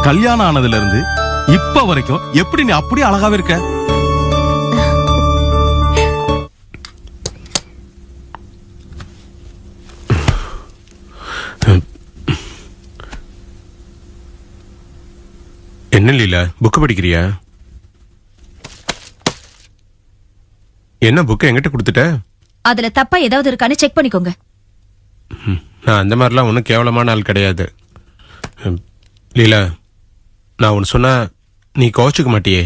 கல்யாணம் ஆனதுல இருந்து இப்ப வரைக்கும் எப்படி நீ அப்படியே அழகாவே இருக்க? என்ன லீலா, புக்கு படிக்கிறியா? என்ன புக்கு என்கிட்ட கொடுத்துட்ட? அதுல தப்பா ஏதாவது இருக்கான்னு செக் பண்ணிக்கோங்க. நான் அந்த மாதிரிலாம் ஒன்றும் கேவலமான ஆள் கிடையாது. லீலா, நான் ஒன்று சொன்னா நீ கோச்சுக்க மாட்டியே?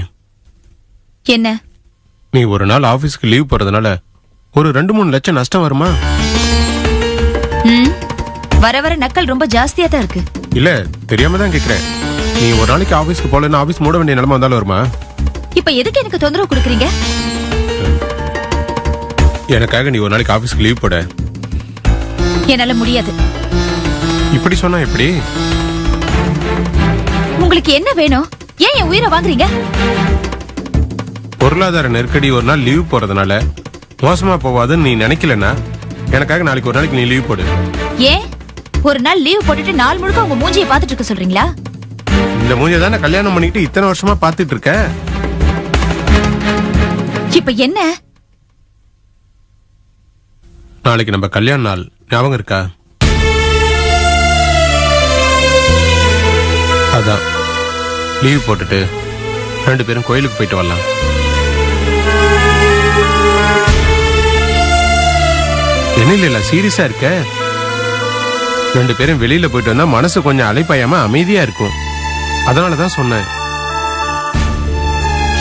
என்ன? நீ ஒரு நாள் ஆபீஸ்க்கு லீவ் போறதுனால ஒரு 2-3 லட்சம் நஷ்டம் வருமா? வர வர நக்கல் ரொம்ப ஜாஸ்தியா தான் இருக்கு. இல்ல, தெரியாம தான் கேக்குறேன். நீ ஒரு நாளைக்கு ஆபீஸ்க்கு போலன்னா ஆபீஸ் மூட வேண்டிய நிலைமை வந்தாலும் வருமா? இப்ப எதுக்கு எனக்கு தொந்தரவு கொடுக்குறீங்க? எனக்காக நீ ஒரு நாளைக்கு ஆபீஸ்க்கு லீவ் போட. என்னால முடியாது. இப்படி சொன்னா எப்படி? உங்களுக்கு என்ன வேணும்? ஏன் என் உயிரை வாங்குறீங்க? பொருளாதார நெருக்கடி ஒரு நாள் லீவ் போறதுனால மோசமா போவாதுன்னு நீ நினைக்கலன்னா எனக்காக நாளைக்கு ஒரு நாளைக்கு நீ லீவ் போடு. ஏன் ஒரு நாள் லீவ் போட்டுட்டு நாள் முழுக்க உங்க மூஞ்சியை பார்த்துட்டு இருக்க சொல்றீங்களா? இந்த மூஞ்சியை தானே கல்யாணம் பண்ணிட்டு இத்தனை வருஷமா பார்த்துட்டு இருக்க. இப்ப என்ன? நாளைக்கு நம்ம கல்யாண நாள் ஞாபகம் இருக்கா? அதான் லீவ் போட்டுட்டு 2 பேரும் கோயிலுக்கு போயிட்டு வரலாம். என்ன இல்ல சீரியஸா இருக்க? 2 பேரும் வெளியில போயிட்டு வந்தா மனசு கொஞ்சம் அலைப்பாயாம அமைதியா இருக்கும். அதனாலதான் சொன்னேன்.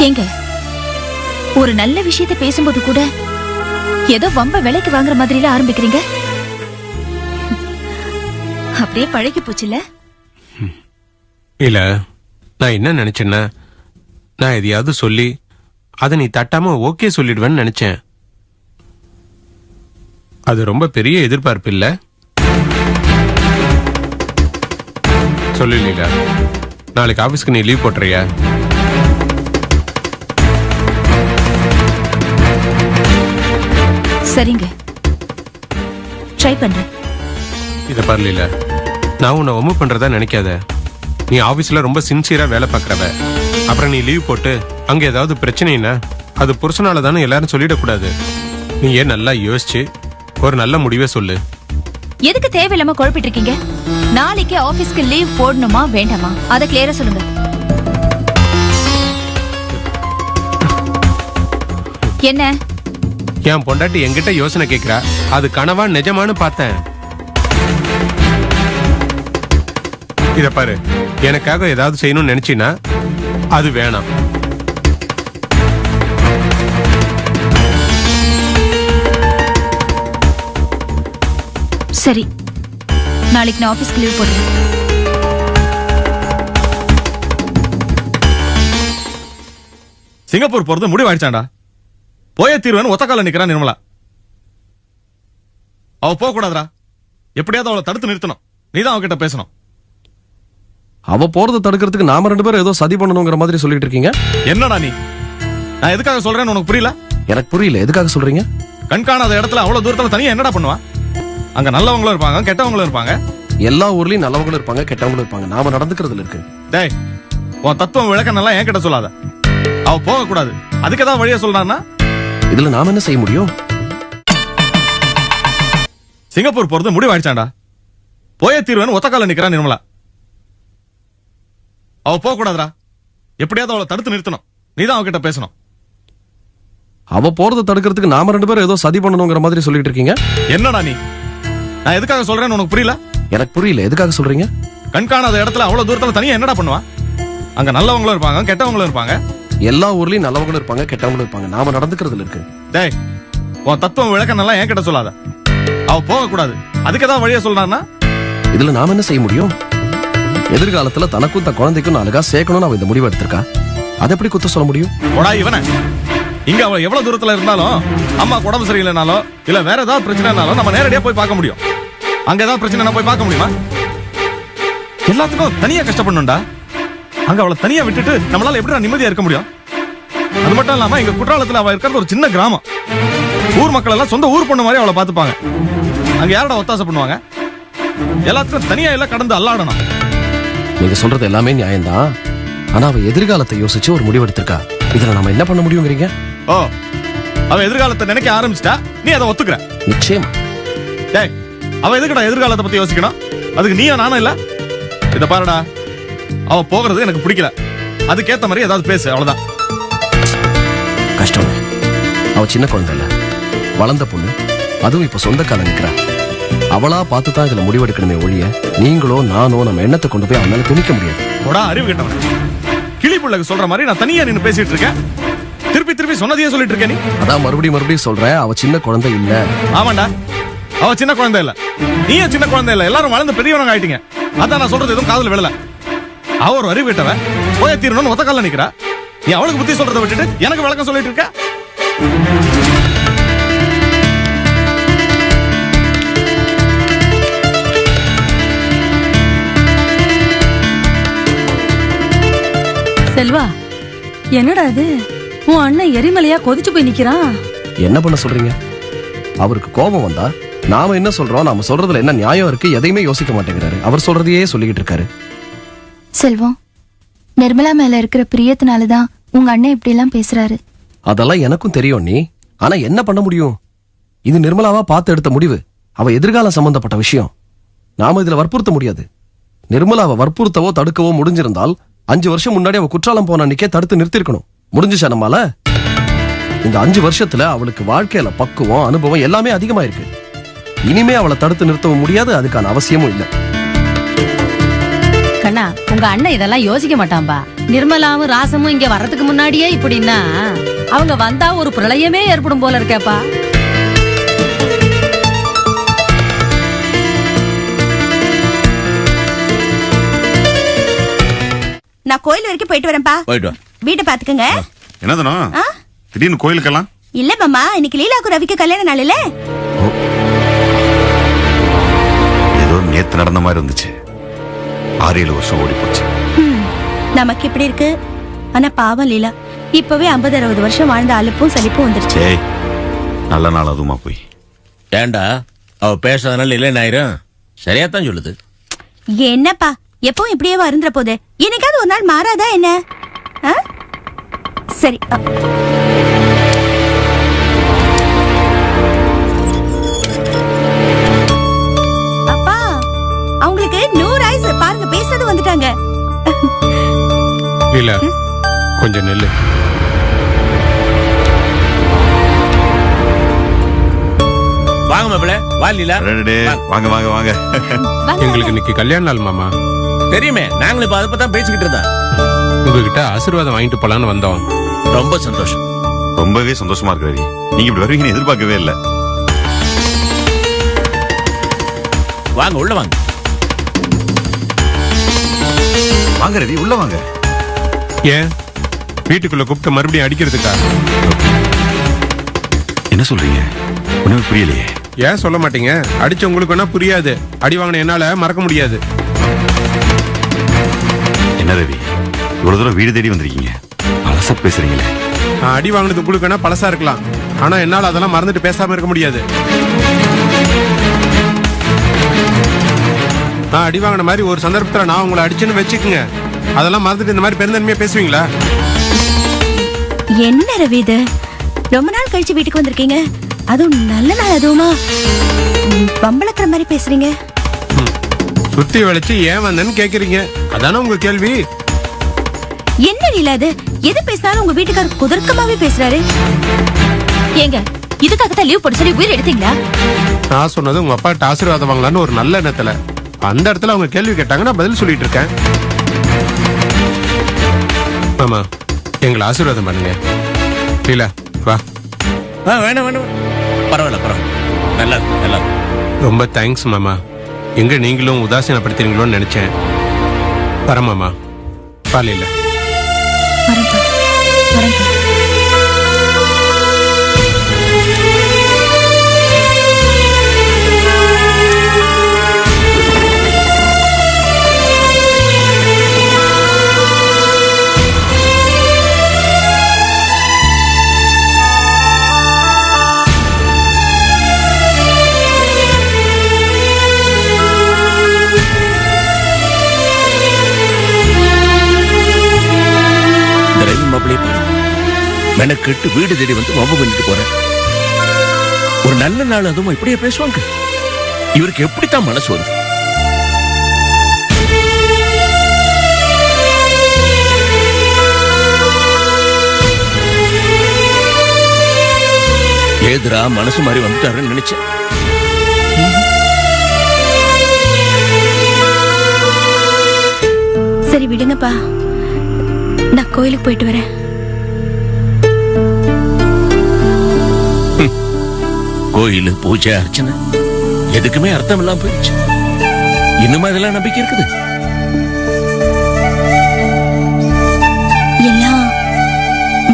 ஏங்க, ஒரு நல்ல விஷயத்தை பேசும்போது கூட ஏதோ வம்ப விலைக்கு வாங்குற மாதிரில ஆரம்பிக்கிறீங்க. அப்படியே பழகி போச்சுல. இல்ல, நான் என்ன நினைச்சேன்னா, நான் எதையாவது சொல்லி அதை நீ தட்டாம ஓகே சொல்லிடுவேன்னு நினைச்சேன். அது ரொம்ப பெரிய எதிர்பார்ப்பு இல்ல? சொல்லு லீலா, நாளைக்கு ஆபீஸ்க்கு நீ லீவ் போட்டுறியா? சரிங்க, ட்ரை பண்றேன். இத பாரு லீலா, நான் உன்னை ஒம்மு பண்றதா நினைக்காத. நீ ஆபீஸ்ல ரொம்ப சின்சியரா வேலை பார்க்கறவ. அப்புறம் நீ லீவ் போட்டு அங்க ஏதாவது பிரச்சனைனா அது புருஷனால தானே எல்லாரும் சொல்லிடக்கூடாது. நீ ஏன் நல்லா யோசிச்சு ஒரு நல்ல முடிவே சொல்லு. எதுக்கு தேவையில்லாம குழப்பிட்டு இருக்கீங்க? நாளைக்கு ஆபீஸ்க்கு லீவ் போடணுமா வேண்டாமா அத கிளியரா சொல்லுங்க. என்ன? என் பொண்டாட்டி என்கிட்ட யோசனை கேக்குறா, அது கனவா நிஜமானு பார்த்தேன். இத பாரு, எனக்காக ஏதாவது செய்யணும்னு நினைச்சினா அது வேணாம். சரி, நாளைக்கு நான் ஆபீஸ்க்கு லீவ் போடுறேன். சிங்கப்பூர் போறது முடிவாயிடுச்சாண்டா. போய தீர்வேன்னு ஒத்த கால நிக்கிறான் நிர்மலா. அவ போக கூடாதுடா. எப்படியாவது அவளை தடுத்து நிறுத்தணும். நீதான் அவகிட்ட பேசணும். அவ போறதை தடுக்கிறதுக்கு நாம 2 பேரும் ஏதோ சதி பண்ணணுங்கிற மாதிரி சொல்லிட்டு இருக்கீங்க. என்னடா நீ? நான் எதுக்காக சொல்றேன்னு உனக்கு புரியல? எனக்கு புரியல, எதுக்காக சொல்றீங்க? கண்காணாத இடத்துல அவ்வளவு தூரத்துல தனியா என்னடா பண்ணுவா? அங்க நல்லவங்களும் இருப்பாங்க, கெட்டவங்களும் இருப்பாங்க. எல்லா ஊர்லயும் நல்லவங்களும் இருப்பாங்க, கெட்டவங்களும் இருப்பாங்க. நாம நடந்துக்கிறதுல இருக்கு. டேய், உன் தத்துவம் விளக்க நல்லா என்கிட்ட சொல்லாத. அவ போக கூடாது. அதுக்கு ஏதாவது வழியா சொல்றான்னா இதுல நாம என்ன செய்ய முடியும்? சிங்கப்பூர் போறது முடிவாயிடுச்சாண்டா. போய தீர்வேன்னு ஒத்த கால நிக்கிறான் நிர்மலா. அவ போக கூடாதுடா. எப்படியாவது அவளை தடுத்து நிறுத்தணும். நீதான் அவகிட்ட பேசணும். அவ போறதை தடுக்கிறதுக்கு நாம 2 பேரும் ஏதோ சதி பண்ணணுங்கிற மாதிரி சொல்லிட்டு இருக்கீங்க. என்னடா நீ? நான் எதுக்காக சொல்றேன்னு உனக்கு புரியல? எனக்கு புரியல, எதுக்காக சொல்றீங்க? கண்காணாத இடத்துல அவ்வளவு தூரத்துல தனியா என்னடா பண்ணுவா? அங்க நல்லவங்களும் இருப்பாங்க, கெட்டவங்களும் இருப்பாங்க. எல்லா ஊர்லயும் நல்லவங்களும் இருப்பாங்க, கெட்டவங்களும் இருப்பாங்க. நாம நடந்துக்கிறதுல இருக்கு. டேய், உன் தத்துவம் விளக்க நல்லா என்கிட்ட சொல்லாத. அவ போக கூடாது. அதுக்கு ஏதாவது வழியா சொல்றான்னா இதுல நாம என்ன செய்ய முடியும்? எதிர்காலத்துல தனக்கும் தன் குழந்தைக்கும் அழகா சேர்க்கணும்னு அவ இந்த முடிவு எடுத்திருக்கா. அதை எப்படி குத்த சொல்ல முடியும்? போடா இவன. இங்க அவ எவ்வளவு தூரத்துல இருந்தாலும், அம்மா உடம்பு சரியில்லைனாலோ இல்ல வேற ஏதாவது பிரச்சனைனாலும் நம்ம நேரடியா போய் பார்க்க முடியும். அங்க ஏதாவது பிரச்சனை போய் பார்க்க முடியுமா? எல்லாத்துக்கும் தனியா கஷ்டப்படணும்டா. அங்க அவளை தனியா விட்டுட்டு நம்மளால எப்படி நிம்மதியா இருக்க முடியும்? அது மட்டும் இல்லாம எங்க குற்றாலத்துல அவ இருக்கிறது ஒரு சின்ன கிராமம். ஊர் மக்கள் எல்லாம் சொந்த ஊர் பொண்ணு மாதிரி அவளை பாத்துப்பாங்க. அங்க யாரோட ஒத்தாசை பண்ணுவாங்க? எல்லாத்துக்கும் தனியா எல்லாம் கடந்து அல்லாடணும். நீங்க சொல்றது எல்லாமே நியாயம்தான். ஆனா அவ எதிர்காலத்தை யோசிச்சு ஒரு முடிவெடுத்திருக்கா. இதுல நாம என்ன பண்ண முடியுங்கிறீங்க? ஓ, அவ எதிர்காலத்தை நினைக்க ஆரம்பிச்சிட்டா, நீ அதை ஒத்துக்கிற? நிச்சயமா. டேய், அவ எதுக்குடா எதிர்காலத்தை பத்தி யோசிக்கணும்? அதுக்கு நீயும் நானும் இல்ல. இத பாருடா, அவ போகிறது எனக்கு பிடிக்கல. அதுக்கேத்த மாதிரி ஏதாவது பேசு, அவ்வளவுதான். கஷ்டம். அவ சின்ன குழந்தை இல்ல, வளர்ந்த பொண்ணு. அதுவும் இப்ப சொந்த கால நிக்கிறா. அவளா பார்த்து தான் இதுல முடிவெடுக்கணுமே ஒழிய நீங்களோ நானோ நம்ம எண்ணத்தை கொண்டு போய் அவனால திணிக்க முடியாது. போடா அறிவு கேட்டவன். கிளி புள்ளைக்கு சொல்ற மாதிரி நான் தனியா நின்னு பேசிட்டு இருக்கேன். திருப்பி திருப்பி சொன்னதையே சொல்லிட்டு இருக்க நீ. அதான் மறுபடியும் சொல்றேன், அவ சின்ன குழந்தை இல்ல. ஆமாண்டா, அவ சின்ன குழந்தை இல்ல, நீயும் சின்ன குழந்தை இல்ல. எல்லாரும் வளர்ந்து பெரியவங்க ஆயிட்டீங்க. அதான் நான் சொல்றது எதுவும் காதுல விழல. அவ ஒரு அறிவு கேட்டவ, போய தீரணும்னு ஒத்த கால்ல நிக்கிறா. நீ அவளுக்கு புத்தி சொல்றதை விட்டுட்டு எனக்கு விளக்கம் சொல்லிட்டு இருக்க. செல்வா, என்னடா இது? உன் அண்ணன் எரிமலையா கொதிச்சு போய் நிக்கிறான். என்ன பண்ண சொல்றீங்க? அவருக்கு கோபம் வந்தா நாம என்ன சொல்றோம், நாம சொல்றதுல என்ன நியாயம் இருக்கு, எதையுமே யோசிக்க மாட்டேங்கிறாரு. அவர் சொல்றதையே சொல்லிக்கிட்டு இருக்காரு. செல்வம், நிர்மலா மேல இருக்கிற பிரியத்தினாலதான் உங்க அண்ணன் இப்படி எல்லாம் பேசுறாரு. அதெல்லாம் எனக்கும் தெரியும் நீ. ஆனா என்ன பண்ண முடியும்? இது நிர்மலாவா பார்த்து எடுத்த முடிவு. அவ எதிர்காலம் சம்பந்தப்பட்ட விஷயம். நாம இதுல வற்புறுத்த முடியாது. நிர்மலாவை வற்புறுத்தவோ தடுக்கவோ முடிஞ்சிருந்தால் 5 வருஷம் முன்னாடி அவ குற்றாலம் போன அன்னைக்கே தடுத்து நிறுத்திருக்கணும். முடிஞ்சுச்சா நம்மால? இந்த 5 வருஷத்துல அவளுக்கு வாழ்க்கையில பக்குவம், அனுபவம் எல்லாமே அதிகமா இருக்கு. இனிமே அவளை தடுத்து நிறுத்தவும் முடியாது, அதுக்கான அவசியமும் இல்ல. கண்ணா, உங்க அண்ணன் இதெல்லாம் யோசிக்க மாட்டான்பா. நிர்மலாவும் ராசமும் இங்க வர்றதுக்கு முன்னாடியே இப்படின்னா அவங்க வந்தா ஒரு பிரளயமே ஏற்படும் போல இருக்கேப்பா. நான் கோயில் வரைக்கும் போயிட்டு வரேன்ப்பா. போயிட்டு வா. வீட்டை பாத்துக்கங்க. என்னதுனா திடீர்னு கோயிலுக்கெல்லாம்? இல்ல மாமா, இன்னைக்கு லீலாக்கு ரவிக்கு கல்யாண நாள் இல்ல. ஏதோ நேத்து நடந்த மாதிரி இருந்துச்சு. 6-7 வருஷம் ஓடி போச்சு. நமக்கு இப்படி இருக்கு. ஆனா பாவம் லீலா, இப்பவே 50-60 வருஷம் வாழ்ந்த அலுப்பும் சலிப்பும் வந்துருச்சு. ஏய், நல்ல நாள் அதுமா போய். ஏண்டா அவ பேசாதனால இல்லைன்னு ஆயிரும். சரியா தான் சொல்லுது. என்னப்பா எப்பவும் இப்படியே வருந்துற போது என்னைக்காவது ஒரு நாள் மாறாதா என்ன? சரி. அப்பா, அவங்களுக்கு 100 ஆயுசு. பாருங்க, பேசுறது வந்துட்டாங்க. இல்ல, கொஞ்சம் நெல்லு. வாங்க மாப்பிள்ள, வா லீலா. வாங்க வாங்க வாங்க. எங்களுக்கு இன்னைக்கு கல்யாண நாள் மாமா. தெரியுமே, நாங்களும் இப்ப அதை பத்தி தான் பேசிக்கிட்டு இருந்தோம். உங்ககிட்ட ஆசீர்வாதம் வாங்கிட்டு போலான்னு வந்தோம். ரொம்ப சந்தோஷம். ரொம்பவே சந்தோஷமா இருக்கு ரவி. நீங்க இப்படி வருவீங்கன்னு எதிர்பார்க்கவே இல்ல. வாங்க, உள்ள வாங்க. வாங்க ரவி, உள்ள வாங்க. ஏன் வீட்டுக்குள்ள கூப்பிட்டு மறுபடியும் அடிக்கிறதுக்கா? என்ன சொல்றீங்க? ஒண்ணுமே புரியலையே. ஏன் சொல்ல மாட்டீங்க? அடிச்ச உங்களுக்கு வேணா புரியாது, அடி வாங்கின என்னால மறக்க முடியாது. என்ன ரவி, இவ்வளவு தூரம் வீடு தேடி வந்திருக்கீங்க, பழசா பேசுறீங்களே. நான் அடி வாங்கினது உங்களுக்கு வேணா பழசா இருக்கலாம், ஆனா என்னால அதெல்லாம் மறந்துட்டு பேசாம இருக்க முடியாது. நான் அடி வாங்கின மாதிரி ஒரு சந்தர்ப்பத்துல நான் உங்களை அடிச்சுன்னு வச்சுக்குங்க, அதெல்லாம் மறந்துட்டு இந்த மாதிரி பெருந்தன்மையா பேசுவீங்களா? என்ன ரவி இது? ரொம்ப நாள் கழிச்சு வீட்டுக்கு வந்திருக்கீங்க, அதுவும் நல்ல நாள். அதுவுமா பம்பளக்கிற மாதிரி பேசுறீங்க. சுத்தி வளைச்சு ஏன் வந்தேன்னு கேக்குறீங்க, அதானே உங்க கேள்வி? என்ன லீலா இது? எது பேசினாலும் உங்க வீட்டுக்காரர் குதர்க்கமாவே பேசுறாரு. ஏங்க, இதுக்காகத்தான் லீவ் போட்டு சொல்லி உயிர் எடுத்தீங்களா? நான் சொன்னது உங்க அப்பாட்ட ஆசீர்வாதம் வாங்கலான்னு ஒரு நல்ல எண்ணத்துல. அந்த இடத்துல அவங்க கேள்வி கேட்டாங்க, நான் பதில் சொல்லிட்டு இருக்கேன். மாமா, எங்களை ஆசீர்வாதம் பண்ணுங்க. லீலா வா. வேணாம் வேணாம், பரவாயில்ல பரவாயில்ல. நல்லா நல்லா. ரொம்ப தேங்க்ஸ் மாமா. எங்க நீங்களும் உதாசீனப்படுத்துறீங்களோன்னு நினைச்சேன். வரமாமா, பாலையில வரேன்ப்பா, வரேன்ப்பா. மெனக்கெட்டு வீடு தேடி வந்து வம்பு பண்ணிட்டு போறேன். ஒரு நல்ல நாள் அதுவும் இப்படியே பேசுவாங்க. இவருக்கு எப்படித்தான் மனசு வருது? ஏதுரா மனசு மாதிரி வந்துட்டாருன்னு நினைச்சேன். சரி விடுங்கப்பா, நான் கோயிலுக்கு போயிட்டு வரேன். கோயிலு பூஜை அர்ச்சனை எதுக்குமே அர்த்தம் இல்லாம போயிடுச்சு. இன்னுமா இதெல்லாம் நம்பிக்கை இருக்குது? எல்லாம்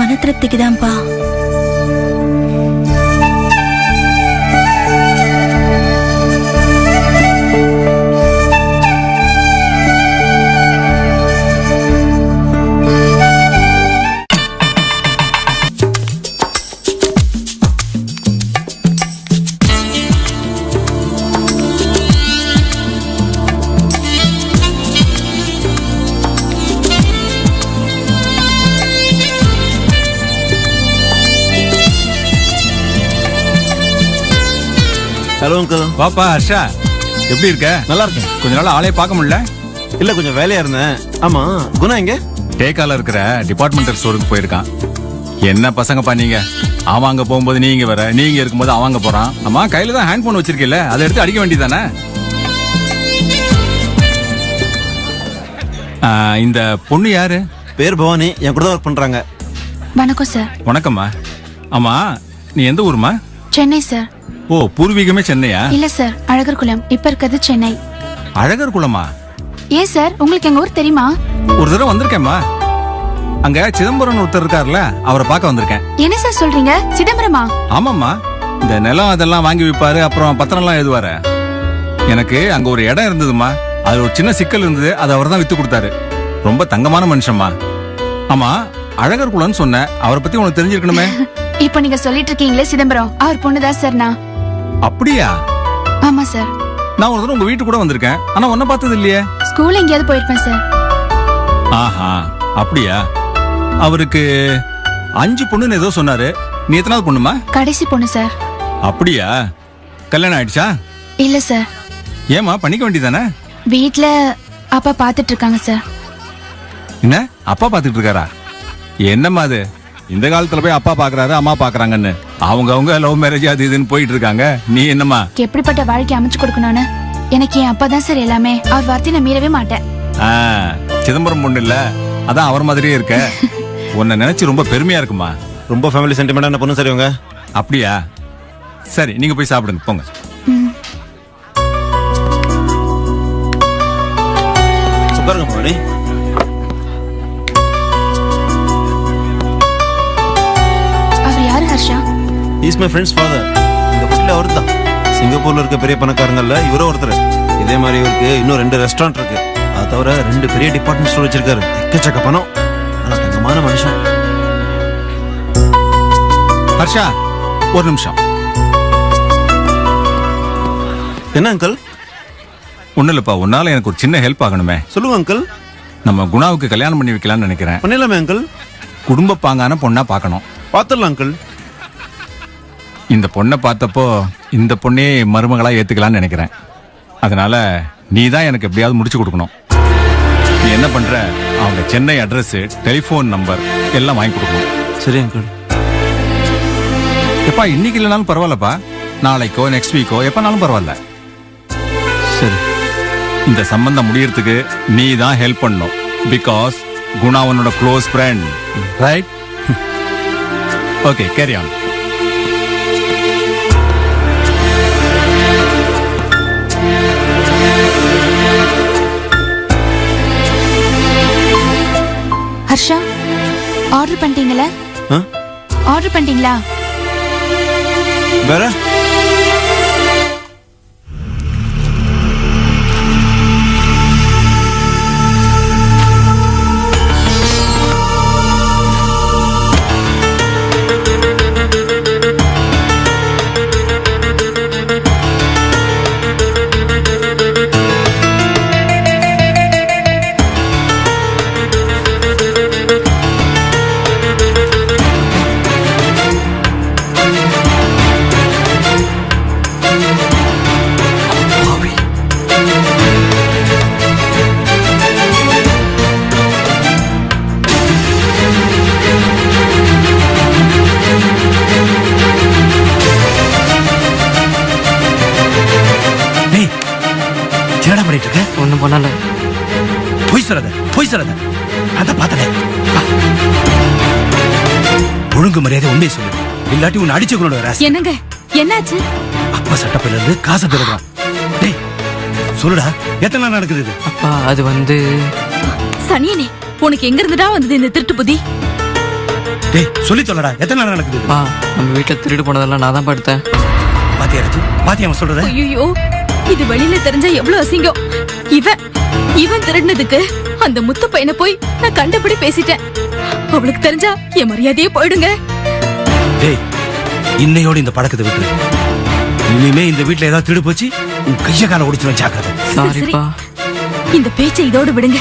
மன திருப்திக்கு தான்ப்பா. Hello uncle. பாப்பா ஹர்ஷா, எப்படி இருக்க? நல்லா இருக்கேன். கொஞ்ச நாள் ஆளே பார்க்க முடியல. இல்ல கொஞ்சம் வேலையா இருந்தேன். ஆமா, குணா எங்க? டேக்கால இருக்கிற டிபார்ட்மெண்டல் ஸ்டோருக்கு போயிருக்கான். என்ன பசங்கப்பா நீங்க? அவன் அங்க போகும்போது நீங்க வர, நீங்க இருக்கும்போது அவன் அங்க போறான். அம்மா கையில தான் ஹேண்ட் போன் வச்சிருக்கீல்ல, அதை எடுத்து அடிக்க வேண்டியதானே? இந்த பொண்ணு யாரு? பேர் பவானி, என் கூட தான் ஒர்க் பண்றாங்க. வணக்கம் சார். வணக்கம்மா. ஆமா, நீ எந்த ஊருமா? சென்னை சார். ஓ, பூர்வீகமே சென்னையா? இல்ல சார், அழகர் குளம். இப்ப இருக்கிறது சென்னை. அழகர் குளமா? ஏன் சார், உங்களுக்கு எங்க ஊர் தெரியுமா? ஒரு தடவை வந்திருக்கேம்மா. அங்க சிதம்பரம் ஒருத்தர் இருக்காருல்ல, அவரை பார்க்க வந்திருக்கேன். என்ன சார் சொல்றீங்க? சிதம்பரமா? ஆமாம்மா, இந்த நிலம் அதெல்லாம் வாங்கி விற்பாரு, அப்புறம் பத்திரம் எல்லாம் எழுதுவாரு. எனக்கு அங்க ஒரு இடம் இருந்ததுமா, அது ஒரு சின்ன சிக்கல் இருந்தது, அதை அவர் தான் வித்து கொடுத்தாரு. ரொம்ப தங்கமான மனுஷம்மா. ஆமா, அழகர் குலம்னு சொன்ன, அவரை பத்தி உனக்கு தெரிஞ்சிருக்கணுமே. இப்ப நீங்க சொல்லிட்டு இருக்கீங்களே சிதம்பரம், அவர் பொண்ணுதான் சார் நான். அப்படியா? ஆமா சார். நான் ஒரு தடவை உங்க வீட்டு கூட வந்திருக்கேன், ஆனா உன்ன பார்த்தது இல்லையே. ஸ்கூல் எங்கேயாவது போயிருப்பேன் சார். ஆஹா, அப்படியா? அவருக்கு 5 பொண்ணுன்னு ஏதோ சொன்னாரு. நீ எத்தனாவது பொண்ணுமா? கடைசி பொண்ணு சார். அப்படியா? கல்யாணம் ஆயிடுச்சா? இல்ல சார். ஏமா, பண்ணிக்க வேண்டியதானே? வீட்ல அப்பா பாத்துட்டு இருக்காங்க சார். என்ன, அப்பா பாத்துட்டு இருக்காரா? என்னம்மா அது, இந்த காலத்துல போய் அப்பா பாக்குறாரு அம்மா பாக்குறாங்கன்னு அவங்க லவ் மேரேஜ் அது இதுன்னு போயிட்டு இருக்காங்க. நீ என்னம்மா? எப்படிப்பட்ட வாழ்க்கை அமைச்சு கொடுக்கணும்னு எனக்கு என் அப்பா தான் சார் எல்லாமே. அவர் வார்த்தையை நான் மீறவே மாட்டேன். சிதம்பரம் பொண்ணு இல்ல, அதான் அவர் மாதிரியே இருக்க. உன்னை நினைச்சு ரொம்ப பெருமையா இருக்குமா. ரொம்ப ஃபேமிலி சென்டிமெண்டான பொண்ணு சரி இவங்க. அப்படியா? சரி, நீங்க போய் சாப்பிடுங்க, போங்க. உட்காருங்க பவானி. அவர் யாரு Harsha? Is my friends father. இந்த வீட்டில் அவர் தான். சிங்கப்பூர்ல இருக்க பெரிய பணக்காரங்கள்ல இவரும் ஒருத்தர். இதே மாதிரி இவருக்கு இன்னும் 2 ரெஸ்டாரண்ட் இருக்கு. அதை தவிர 2 பெரிய டிபார்ட்மெண்ட் ஸ்டோர் வச்சிருக்காரு. எக்கச்சக்க பணம். ஆனா தங்கமான மனுஷன். ஹர்ஷா, ஒரு நிமிஷம். என்ன அங்கிள்? ஒண்ணு இல்லப்பா, உன்னால எனக்கு ஒரு சின்ன ஹெல்ப் ஆகணுமே. சொல்லுங்க அங்கிள். நம்ம குணாவுக்கு கல்யாணம் பண்ணி வைக்கலாம்னு நினைக்கிறேன். பண்ணிடலாமே அங்கிள். குடும்ப பாங்கான பொண்ணா பார்க்கணும். பார்த்துடலாம் அங்கிள். இந்த பொண்ணை பார்த்தப்போ இந்த பொண்ணே மருமகளா ஏத்துக்கலாம்னு நினைக்கிறேன். அதனால நீ தான் எனக்கு எப்படியாவது முடிச்சு கொடுக்கணும். நீ என்ன பண்ற, அவங்க சென்னை அட்ரஸ், டெலிபோன் நம்பர் எல்லாம் வாங்கி கொடுக்கணும். சரி அங்கிள். எப்பா, இன்னைக்கு இல்லைனாலும் பரவாயில்லப்பா, நாளைக்கோ நெக்ஸ்ட் வீக்கோ எப்பனாலும் பரவாயில்ல. சரி, இந்த சம்பந்தம் முடியறதுக்கு நீ தான் ஹெல்ப் பண்ணணும். பிகாஸ் குணா உன்னோட close friend, right? Okay, carry on. Harsha, order பண்ணிட்டீங்களா? ஆர்டர் பண்ணிட்டீங்களா? வேற எதுவும் பண்ணல. பொய் சொல்லாத அத பார்த்தனே. ஒழுங்கு மரியாதை உண்மையை சொல்லு, இல்லாட்டி உன்னை அடிச்சு கொண்டு வர. என்னங்க என்னாச்சு? அப்பா சட்டப்பையில இருந்து காசை திருடுறான். டேய் சொல்லுடா, எத்தனை நாள் நடக்குது இது? அப்பா அது வந்து சனியனே, உனக்கு எங்க இருந்துடா வந்தது இந்த திருட்டு புத்தி? டேய் சொல்லி சொல்லடா, எத்தனை நாள் நடக்குது இது? அப்பா நம்ம வீட்டுல திருடு போனதெல்லாம் நான் தான் படுத்தேன். பாத்தியா ராஜு, பாத்தியா அவன் சொல்றத? ஐயோ, இது வெளியில தெரிஞ்சா எவ்வளவு அசிங்கம். இவன் திருடினதுக்கு அந்த முத்து பையனை போய் நான் கண்டபடி பேசிட்டேன். அவளுக்கு தெரிஞ்சா என் மரியாதையே போயிடுங்க. டேய் இன்னையோட இந்த பழக்கத்தை விட்டுரு. இனிமே இந்த வீட்டுல ஏதாவது திருடு போச்சு, உன் கைய கால ஒடிச்சு ஜாக்கிரதை. சாரிப்பா. இந்த பேச்சை இதோடு விடுங்க.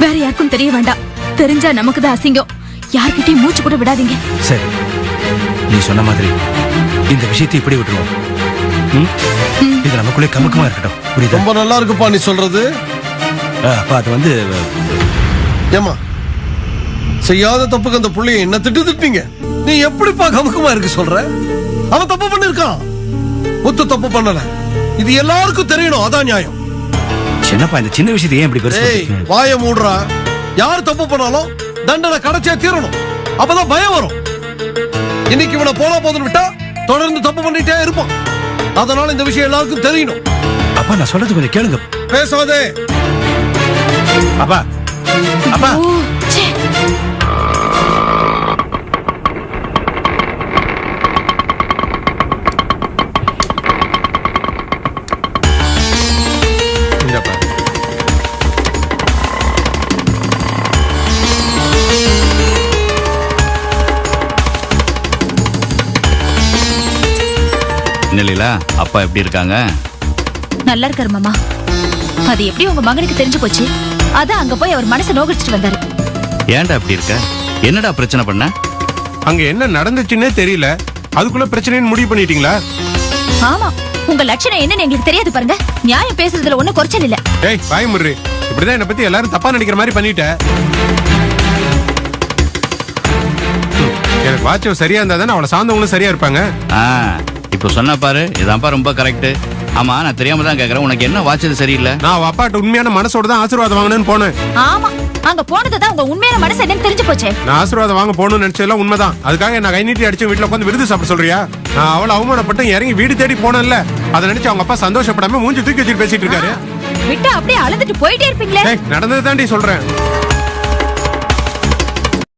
வேற யாருக்கும் தெரிய வேண்டாம். தெரிஞ்சா நமக்கு தான் அசிங்கம். யார்கிட்டயும் மூச்சு கூட விடாதீங்க. சரி, நீ சொன்ன மாதிரி இந்த விஷயத்தை இப்படி விட்டுருவோம். இது நமக்குள்ளே கமுக்கமா இருக்கட்டும், புரியுதா? ரொம்ப நல்லா இருக்குப்பா நீ சொல்றது. அப்பா அது வந்து ஏமா செய்யாத தப்புக்கு அந்த புள்ளைய என்ன திட்டுங்க. நீ எப்படிப்பா கமுக்கமா இருக்கு சொல்ற? அவன் தப்பு பண்ணிருக்கான், முத்து தப்பு பண்ணல. இது எல்லாருக்கும் தெரியணும், அதான் நியாயம். சின்னப்பா இந்த சின்ன விஷயத்தை ஏன் இப்படி பெருசு? வாய மூடுறா. யார் தப்பு பண்ணாலும் தண்டனை கிடைச்சே தீரணும், அப்பதான் பயம் வரும். இன்னைக்கு இவனை போனா போதுன்னு விட்டா தொடர்ந்து தப்பு பண்ணிட்டே இருப்பான். அதனால இந்த விஷயம் எல்லாருக்கும் தெரியணும். அப்பா நான் சொல்றது கொஞ்சம் கேளுங்க. பேசாதே. அப்பா அப்பா இந்தப்பா. என்ன லீலா, அப்பா எப்படி இருக்காங்க? நல்லா இருக்காரு மாமா. அது எப்படி உங்க மகனுக்கு தெரிஞ்சு போச்சு? அதான் அங்க போய் அவர் மனசை நோகடிச்சிட்டு வந்தாரு. ஏன்டா அப்படி இருக்க? என்னடா பிரச்சனை பண்ண? அங்க என்ன நடந்துச்சுன்னே தெரியல, அதுக்குள்ள பிரச்சனைன்னு முடிவு பண்ணிட்டீங்களா? ஆமா, உங்க லட்சணம் என்னன்னு எங்களுக்கு தெரியாது பாருங்க. நியாயம் பேசுறதுல ஒண்ணும் குறைச்சல் இல்ல. டேய் வாய் முர்ரி, இப்படிதான் என்ன பத்தி எல்லாரும் தப்பா நினைக்கிற மாதிரி பண்ணிட்ட. எனக்கு வாட்சம் சரியா இருந்தா தானே அவளை சார்ந்தவங்களும் சரியா இருப்பாங்க. இப்ப சொன்ன பாரு, இதான்ப்பா ரொம்ப கரெக்ட். ஆமா, நான் தெரியாம தான் கேக்குறேன், உனக்கு என்ன வாட்சது சரியில்லை? நான் அவ அப்பாட்ட உண்மையான மனசோட தான் ஆசீர்வாதம் வாங்கணும்னு போனேன். ஆமா, அங்க போனதுதான் உங்க உண்மையான மனசு என்னன்னு தெரிஞ்சு போச்சே. நான் ஆசீர்வாதம் வாங்க போகணும்னு நினைச்சதெல்லாம் உண்மைதான். அதுக்காக நான் கை நீட்டி அடிச்சு வீட்டுல உட்காந்து விருது சாப்பிட சொல்றியா? நான் அவளை அவமானப்பட்டு இறங்கி வீடு தேடி போனேன்ல, அதை நினைச்சு அவங்க அப்பா சந்தோஷப்படாம மூஞ்சி தூக்கி வச்சுட்டு பேசிட்டு இருக்காரு. விட்டு அப்படியே அழுதுட்டு போயிட்டே இருப்பீங்களே. நடந்தது தாண்டி சொல்றேன்.